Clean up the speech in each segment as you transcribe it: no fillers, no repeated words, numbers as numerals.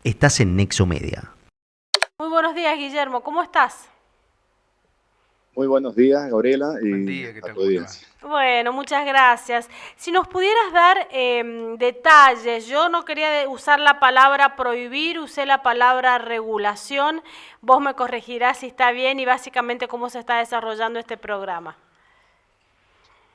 Estás en Nexo Media. Muy buenos días, Guillermo. ¿Cómo estás? Muy buenos días, Gabriela, Buen y día, ¿qué a tal? tu ¿Cómo te va? audiencia. Bueno, muchas gracias. Si nos pudieras dar detalles, yo no quería usar la palabra prohibir, usé la palabra regulación. Vos me corregirás si está bien y básicamente cómo se está desarrollando este programa.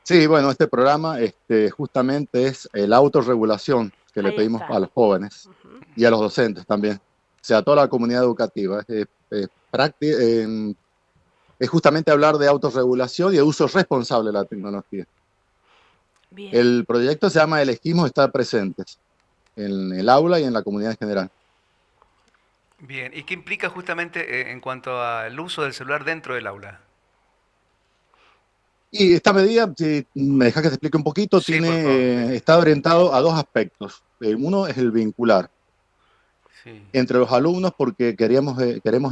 Sí, bueno, este programa justamente es la autorregulación que le Ahí pedimos está. a los jóvenes y a los docentes también, o sea, a toda la comunidad educativa. Es justamente hablar de autorregulación y de uso responsable de la tecnología. Bien. El proyecto se llama Elegimos estar presentes en el aula y en la comunidad en general. Bien, ¿y qué implica justamente en cuanto al uso del celular dentro del aula? Y esta medida, si me dejas que te explique un poquito, Sí, por favor, sí. está orientado a dos aspectos. Uno es el vincular Sí. entre los alumnos porque queremos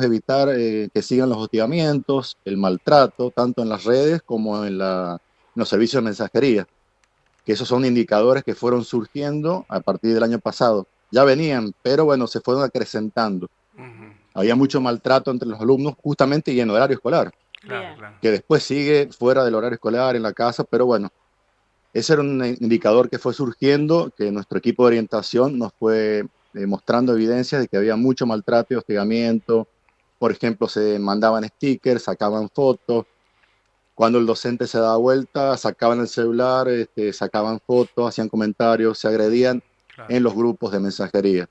evitar que sigan los hostigamientos, el maltrato, tanto en las redes como en los servicios de mensajería, que esos son indicadores que fueron surgiendo a partir del año pasado. Ya venían, pero bueno, se fueron acrecentando. Ujú. Había mucho maltrato entre los alumnos justamente y en horario escolar, Claro, Bien. claro. que después sigue fuera del horario escolar, en la casa, pero bueno, ese era un indicador que fue surgiendo, que nuestro equipo de orientación nos fue mostrando evidencias de que había mucho maltrato y hostigamiento. Por ejemplo, se mandaban stickers, sacaban fotos. Cuando el docente se daba vuelta, sacaban el celular, sacaban fotos, hacían comentarios, se agredían Claro, en los grupos de mensajería.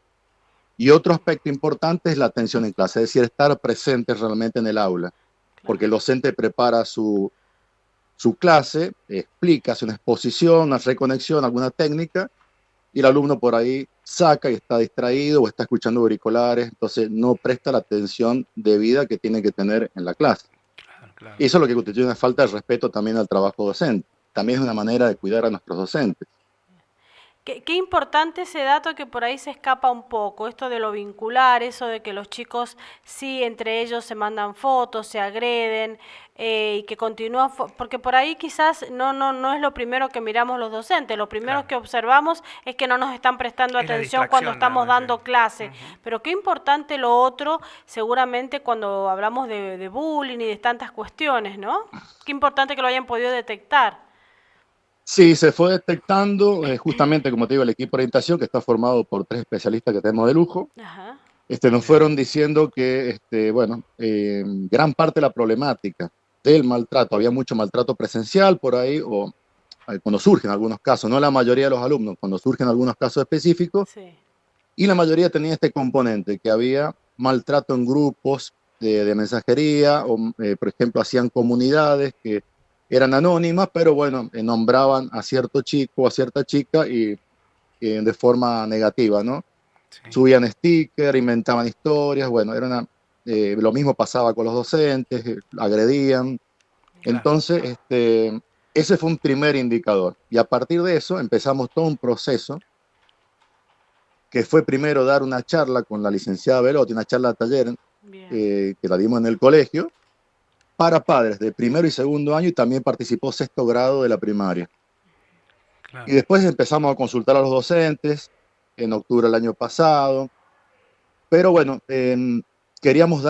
Y otro aspecto importante es la atención en clase, es decir, estar presente realmente en el aula, Claro. porque el docente prepara su clase, explica, hace una exposición, una reconexión, alguna técnica, y el alumno por ahí saca y está distraído o está escuchando auriculares, entonces no presta la atención debida que tiene que tener en la clase. claro, claro. Y eso es lo que constituye una falta de respeto también al trabajo docente. También es una manera de cuidar a nuestros docentes. Qué importante ese dato que por ahí se escapa un poco, esto de lo vincular, eso de que los chicos sí entre ellos se mandan fotos, se agreden y que continúa, porque por ahí quizás no es lo primero que miramos los docentes, lo primero Claro. que observamos es que no nos están prestando Es la atención cuando distracción nada estamos más, sí. dando clase, Ujú. pero qué importante lo otro, seguramente cuando hablamos de bullying y de tantas cuestiones, ¿no? Qué importante que lo hayan podido detectar. Sí, se fue detectando, justamente como te digo, el equipo de orientación que está formado por 3 especialistas que tenemos de lujo. Ajá, Nos Bien. fueron diciendo que, bueno, gran parte de la problemática del maltrato, había mucho maltrato presencial por ahí, o cuando surgen algunos casos, no la mayoría de los alumnos, cuando surgen algunos casos específicos, sí, y la mayoría tenía este componente, que había maltrato en grupos de mensajería, o por ejemplo, hacían comunidades que eran anónimas, pero bueno, nombraban a cierto chico o a cierta chica y de forma negativa, ¿no? Sí, Subían stickers, inventaban historias, bueno, lo mismo pasaba con los docentes, agredían. claro. Entonces, ese fue un primer indicador. Y a partir de eso empezamos todo un proceso que fue primero dar una charla con la licenciada Velotti, una charla de taller bien. que la dimos en el colegio, para padres de primero y segundo año y también participó sexto grado de la primaria. Y Claro. después empezamos a consultar a los docentes en octubre del año pasado, pero bueno, queríamos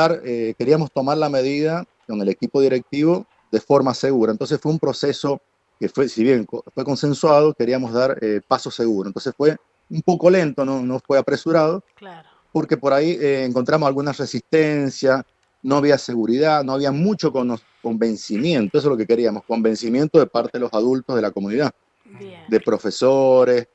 tomar la medida con el equipo directivo de forma segura. Entonces fue un proceso que fue, si bien fue consensuado, queríamos dar paso seguro. Entonces fue un poco lento, no fue apresurado, Claro. porque por ahí encontramos alguna resistencia, no había seguridad, no había mucho convencimiento, eso es lo que queríamos, convencimiento de parte de los adultos de la comunidad, Bien. de profesores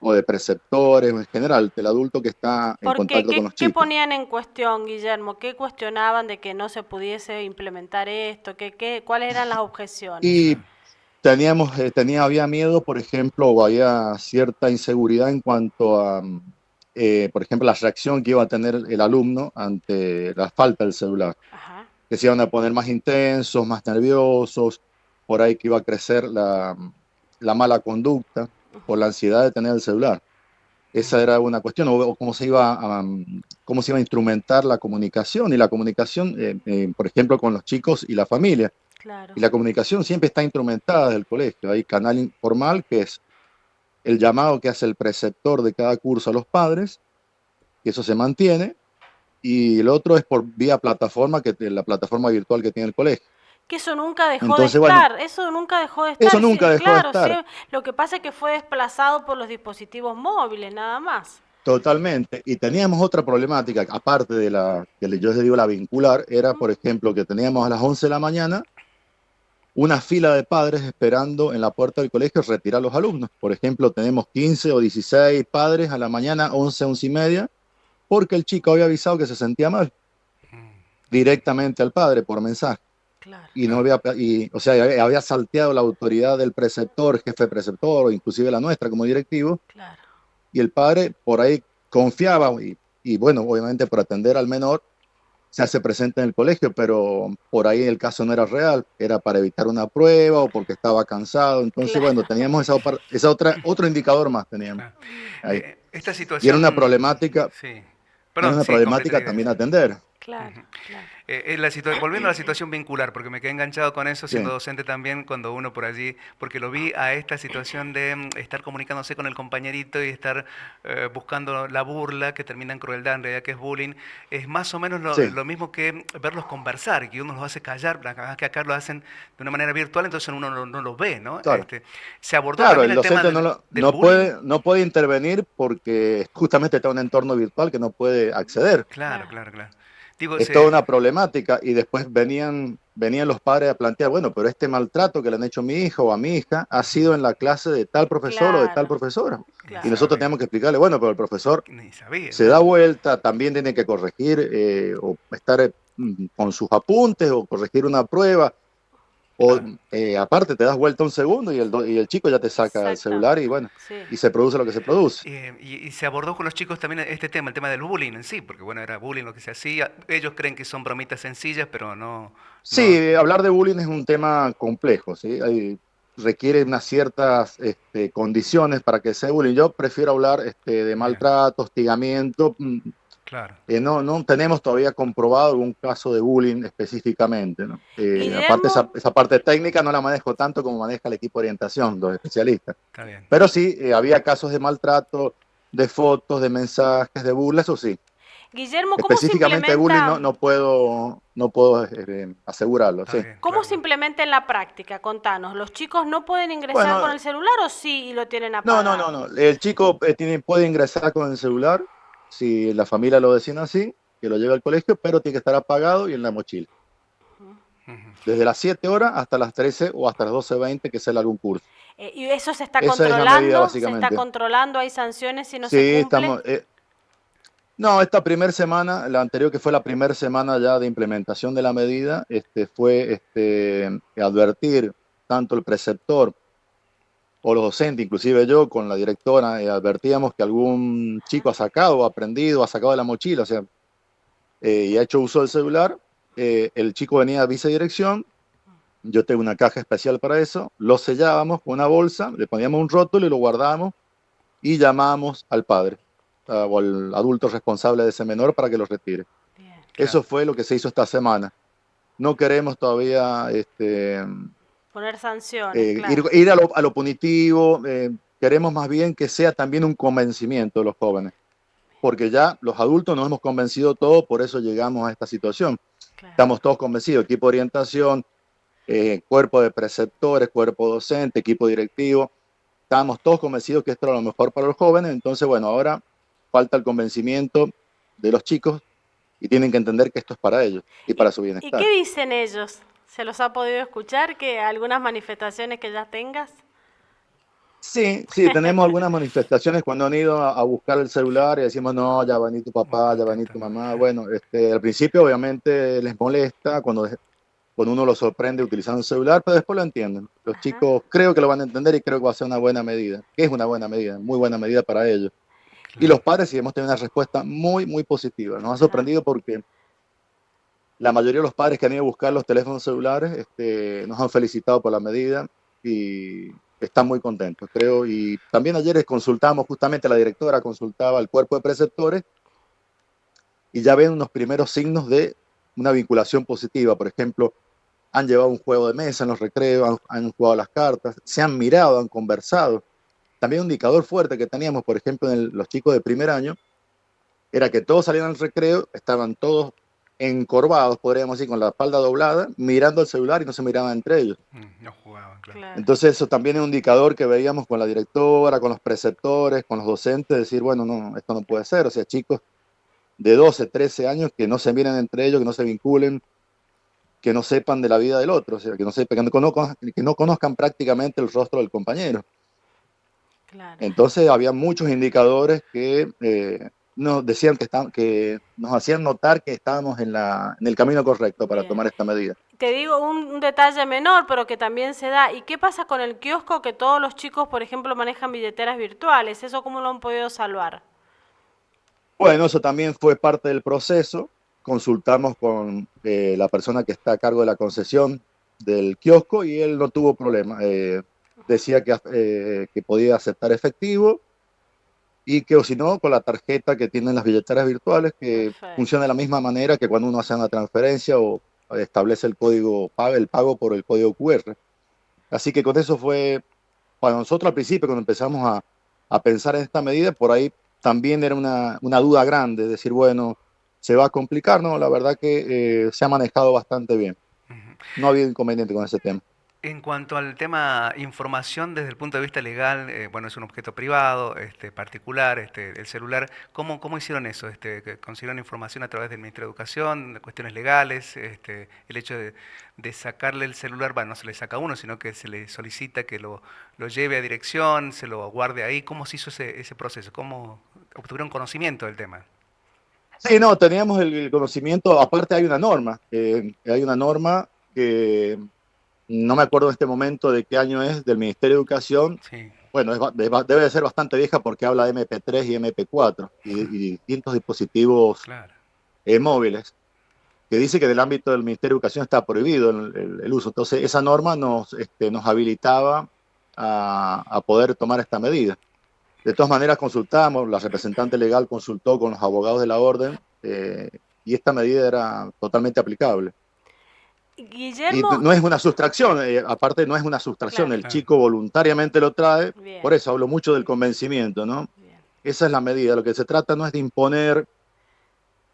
o de preceptores, o en general, del adulto que está en ¿Por qué? contacto con los ¿Qué chicos. ponían en cuestión, Guillermo? ¿Qué cuestionaban de que no se pudiese implementar esto? ¿Cuáles eran las objeciones? Y había miedo, por ejemplo, o había cierta inseguridad en cuanto a, por ejemplo, la reacción que iba a tener el alumno ante la falta del celular, Ajá, que se iban a poner más intensos, más nerviosos, por ahí que iba a crecer la mala conducta por la ansiedad de tener el celular. Esa era una cuestión, o cómo se iba a instrumentar la comunicación, y la comunicación, por ejemplo, con los chicos y la familia. claro. Y la comunicación siempre está instrumentada desde el colegio. Hay canal informal, que es el llamado que hace el preceptor de cada curso a los padres, que eso se mantiene, y el otro es por vía plataforma, la plataforma virtual que tiene el colegio. Que eso nunca dejó de Entonces, bueno, estar, eso nunca dejó de eso estar, nunca sí, dejó de claro, sí, estar. lo que pasa es que fue desplazado por los dispositivos móviles, nada más. Totalmente. Y teníamos otra problemática, aparte de la que yo les digo la vincular, era, por ejemplo, que teníamos a las 11 de la mañana una fila de padres esperando en la puerta del colegio retirar a los alumnos. Por ejemplo, tenemos 15 o 16 padres a la mañana, 11, 11 y media, porque el chico había avisado que se sentía mal directamente al padre por mensaje. Claro, Y no había, o sea, había salteado la autoridad del preceptor, jefe preceptor, o inclusive la nuestra como directivo, claro. y el padre por ahí confiaba, y bueno, obviamente por atender al menor, se hace presente en el colegio, pero por ahí el caso no era real, era para evitar una prueba o porque estaba cansado. Entonces, bueno, Claro. teníamos otro indicador más teníamos Claro. ahí. Esta Y situación, sí. era Perdón, una sí, completa problemática la idea. también a atender. Claro, claro. Volviendo a la situación vincular, porque me quedé enganchado con eso, Sí, siendo docente también, cuando uno por allí, porque lo vi a esta situación de estar comunicándose con el compañerito y estar buscando la burla que termina en crueldad, en realidad que es bullying, es más o menos sí, lo mismo que verlos conversar, que uno los hace callar, que acá lo hacen de una manera virtual, entonces uno no los ve, ¿no? claro. Se abordó Claro, también el el tema docente del bullying. no puede intervenir porque justamente está en un entorno virtual que no puede acceder. Claro, Claro. claro, claro. Digo, Es toda una problemática y después venían los padres a plantear, bueno, pero este maltrato que le han hecho a mi hijo o a mi hija ha sido en la clase de tal profesor o de tal Claro, profesora. ni Y claro. nosotros sabía, tenemos que explicarle, bueno, pero el profesor ni sabía, se da claro. vuelta, también tiene que corregir o estar con sus apuntes o corregir una prueba. O Claro. aparte te das vuelta un segundo y el chico ya te saca el celular y Exactamente, bueno, sí. y se produce lo que se produce. Y se abordó con los chicos también este tema, el tema del bullying en sí, porque bueno, era bullying lo que se hacía. Ellos creen que son bromitas sencillas, pero no, Sí, hablar de bullying es un tema complejo, ¿sí? Requiere unas ciertas condiciones para que sea bullying. Yo prefiero hablar de bien, maltrato, hostigamiento. claro. No tenemos todavía comprobado algún caso de bullying específicamente, ¿no? Aparte, Guillermo, esa parte técnica no la manejo tanto como maneja el equipo de orientación, los especialistas. Está bien. Pero Gui- sí, había casos de maltrato, de fotos, de mensajes, de burlas, eso sí. Guillermo, Específicamente de bullying no puedo asegurarlo, Está sí. bien, cómo claro, se claro. implementa en la práctica? Contanos, ¿los chicos no pueden ingresar con Bueno, el celular o sí y lo tienen no, apagado? no. El chico puede ingresar con el celular, si la familia lo decide así, que lo lleve al colegio, pero tiene que estar apagado y en la mochila. Ujú. Desde las 7 horas hasta las 13 o hasta las 12:20 que sea algún curso. ¿Y eso Esa es la medida se está básicamente. controlando? ¿Hay sanciones si no Sí, se cumple? estamos. No, esta primera semana, la anterior que fue la primera semana ya de implementación de la medida, fue advertir tanto el preceptor o los docentes, inclusive yo con la directora, advertíamos que algún chico ha sacado, ha aprendido, ha sacado de la mochila, o sea, y ha hecho uso del celular. El chico venía a vicedirección, yo tengo una caja especial para eso, lo sellábamos con una bolsa, le poníamos un rótulo y lo guardábamos y llamábamos al padre o al adulto responsable de ese menor para que lo retire. Bien. Eso Claro. fue lo que se hizo esta semana. No queremos todavía Poner sanciones, claro. ir a lo punitivo, queremos más bien que sea también un convencimiento de los jóvenes, porque ya los adultos nos hemos convencido todos, por eso llegamos a esta situación. Claro. Estamos todos convencidos, equipo de orientación, cuerpo de preceptores, cuerpo docente, equipo directivo, estábamos todos convencidos que esto era lo mejor para los jóvenes, entonces bueno, ahora falta el convencimiento de los chicos y tienen que entender que esto es para ellos y para su Y qué bienestar. dicen ellos? ¿Se los ha podido escuchar? ¿Que algunas manifestaciones que ya tengas? Sí, sí, tenemos algunas manifestaciones cuando han ido a buscar el celular y decimos, no, ya va a venir tu Muy papá, ya va a venir contenta, tu ¿no? mamá. Bueno, al principio obviamente les molesta cuando uno los sorprende utilizando el celular, pero después lo entienden. Los Ajá, chicos creo que lo van a entender y creo que va a ser una buena medida, que es una buena medida, muy buena medida para ellos. Y Claro. los padres sí hemos tenido una respuesta muy, muy positiva. Nos ha ajá. sorprendido porque la mayoría de los padres que han ido a buscar los teléfonos celulares nos han felicitado por la medida y están muy contentos, creo. Y también ayer consultamos, justamente la directora consultaba al cuerpo de preceptores y ya ven unos primeros signos de una vinculación positiva. Por ejemplo, han llevado un juego de mesa en los recreos, han jugado las cartas, se han mirado, han conversado. También un indicador fuerte que teníamos, por ejemplo, en los chicos de primer año, era que todos salían al recreo, estaban todos encorvados, podríamos decir, con la espalda doblada, mirando el celular y no se miraban entre ellos. No jugaban, claro. Claro. Entonces eso también es un indicador que veíamos con la directora, con los preceptores, con los docentes, decir, bueno, no, esto no puede ser. O sea, chicos de 12, 13 años que no se miren entre ellos, que no se vinculen, que no sepan de la vida del otro, o sea, que no sepan, que no conozcan prácticamente el rostro del compañero. Claro. Entonces había muchos indicadores que nos decían que nos hacían notar que estábamos en el camino correcto para Bien. tomar esta medida. Te digo un detalle menor, pero que también se da. ¿Y qué pasa con el kiosco que todos los chicos, por ejemplo, manejan billeteras virtuales? ¿Eso cómo lo han podido salvar? Bueno, eso también fue parte del proceso. Consultamos con la persona que está a cargo de la concesión del kiosco y él no tuvo problema. Decía que podía aceptar efectivo y que o si no, con la tarjeta que tienen las billeteras virtuales, que Perfecto. funciona de la misma manera que cuando uno hace una transferencia o establece el pago por el código QR. Así que con eso fue, para nosotros al principio, cuando empezamos a pensar en esta medida, por ahí también era una duda grande, decir, bueno, ¿se va a complicar? No, la verdad que se ha manejado bastante bien. Ujú. No ha habido inconveniente con ese tema. En cuanto al tema información desde el punto de vista legal, bueno, es un objeto privado, particular, el celular. ¿Cómo hicieron eso? Que ¿consiguieron información a través del Ministerio de Educación, de cuestiones legales? El hecho de sacarle el celular, bueno, no se le saca a uno, sino que se le solicita que lo lleve a dirección, se lo guarde ahí. ¿Cómo se hizo ese proceso? ¿Cómo obtuvieron conocimiento del tema? Sí, no, teníamos el conocimiento, aparte hay una norma que no me acuerdo en este momento de qué año es, del Ministerio de Educación. Sí, Bueno, debe de ser bastante vieja porque habla de MP3 y MP4 y distintos dispositivos claro. móviles, que dice que del ámbito del Ministerio de Educación está prohibido el uso. Entonces, esa norma nos habilitaba a poder tomar esta medida. De todas maneras, consultamos, la representante legal consultó con los abogados de la orden y esta medida era totalmente aplicable. Y Guillermo, no es una sustracción, aparte no es una sustracción, claro, el Claro. chico voluntariamente lo trae, bien, por eso hablo mucho del convencimiento, ¿no? bien. Esa es la medida, lo que se trata no es de imponer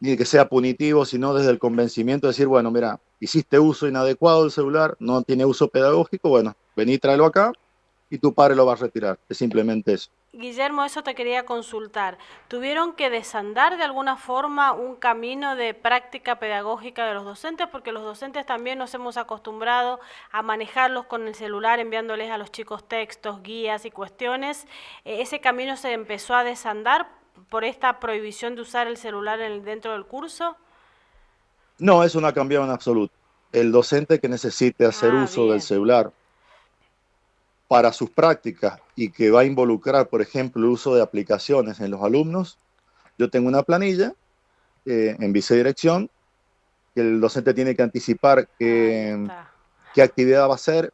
ni de que sea punitivo, sino desde el convencimiento de decir, bueno, mira, hiciste uso inadecuado del celular, no tiene uso pedagógico, bueno, vení, tráelo acá y tu padre lo va a retirar, es simplemente eso. Guillermo, eso te quería consultar. ¿Tuvieron que desandar de alguna forma un camino de práctica pedagógica de los docentes? Porque los docentes también nos hemos acostumbrado a manejarlos con el celular, enviándoles a los chicos textos, guías y cuestiones. ¿Ese camino se empezó a desandar por esta prohibición de usar el celular dentro del curso? No, eso no ha cambiado en absoluto. El docente que necesite hacer Ah, uso del bien, celular para sus prácticas y que va a involucrar, por ejemplo, el uso de aplicaciones en los alumnos, yo tengo una planilla en vicedirección que el docente tiene que anticipar ahí está. qué actividad va a hacer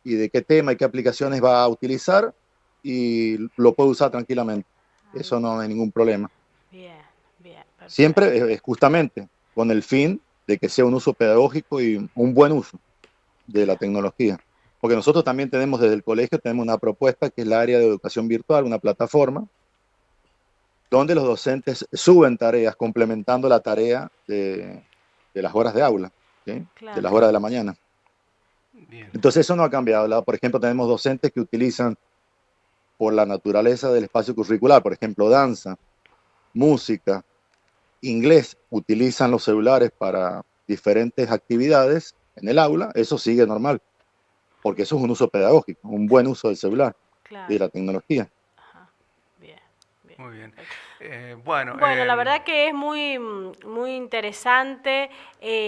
y de qué tema y qué aplicaciones va a utilizar y lo puede usar tranquilamente. Ahí Eso no está. hay ningún problema. Bien, bien, Siempre perfecto. es justamente con el fin de que sea un uso pedagógico y un buen uso de la Claro. tecnología. Porque nosotros también tenemos desde el colegio, tenemos una propuesta que es la área de educación virtual, una plataforma donde los docentes suben tareas complementando la tarea de las horas de aula, ¿sí? De Claro. las horas de Claro. la mañana. Bien. Entonces eso no ha cambiado. Por ejemplo, tenemos docentes que utilizan por la naturaleza del espacio curricular, por ejemplo, danza, música, inglés, utilizan los celulares para diferentes actividades en el aula, eso sigue normal, porque eso es un uso pedagógico, un buen uso del celular y de Claro. la tecnología. Ajá. Bien, bien, Muy bien. perfecto. Bueno, Bueno, la verdad que es muy, muy interesante,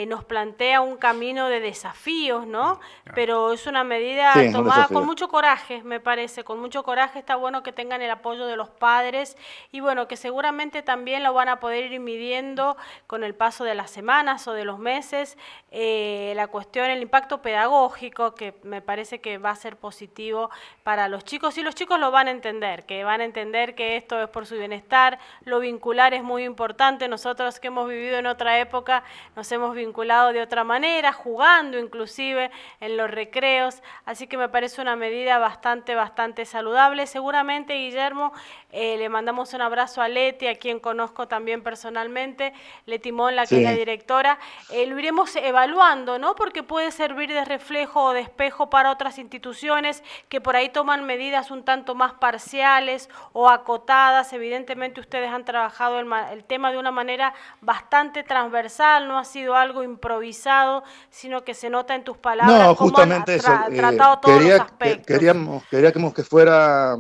nos plantea un camino de desafíos, ¿no? claro. Pero es una Sí, medida es un tomada con desafío. mucho coraje, me parece, con mucho coraje. Está bueno que tengan el apoyo de los padres y bueno, que seguramente también lo van a poder ir midiendo con el paso de las semanas o de los meses, la cuestión, el impacto pedagógico, que me parece que va a ser positivo para los chicos y los chicos lo van a entender, que van a entender que esto es por su bienestar, lo vincular es muy importante. Nosotros que hemos vivido en otra época nos hemos vinculado de otra manera, jugando inclusive en los recreos, así que me parece una medida bastante saludable. Seguramente, Guillermo, le mandamos un abrazo a Leti, a quien conozco también personalmente, Leti Mola, que es la Sí, directora. Lo iremos evaluando, ¿no? Porque puede servir de reflejo o de espejo para otras instituciones que por ahí toman medidas un tanto más parciales o acotadas. Evidentemente ustedes han trabajado el tema de una manera bastante transversal, no ha sido algo improvisado, sino que se nota en tus palabras no, cómo han justamente eso. tratado todos los aspectos. Queríamos que fuera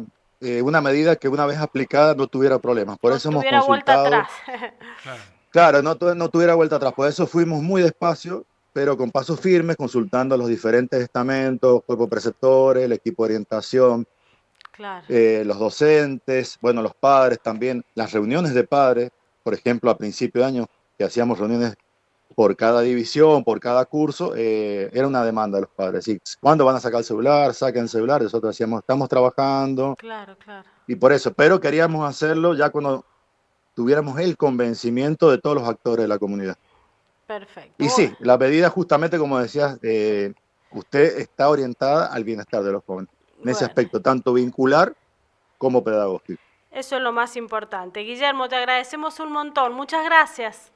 una medida que una vez aplicada no tuviera problemas. Por No eso hemos tuviera vuelta consultado. atrás. Claro. Claro, no tuviera vuelta atrás. Por eso fuimos muy despacio, pero con pasos firmes, consultando a los diferentes estamentos, cuerpos preceptores, el equipo de orientación, Claro, los docentes, bueno, los padres también, las reuniones de padres, por ejemplo, a principio de año, que hacíamos reuniones por cada división, por cada curso, era una demanda de los padres. ¿Sí? ¿Cuándo van a sacar el celular? Saquen el celular. Nosotros decíamos, estamos trabajando claro. y por eso, pero queríamos hacerlo ya cuando tuviéramos el convencimiento de todos los actores de la comunidad. Perfecto. Y sí, la medida justamente como decías, usted está orientada al bienestar de los jóvenes, en ese Bueno, aspecto, tanto vincular como pedagógico. eso es lo más importante. Guillermo, te agradecemos un montón. Muchas gracias.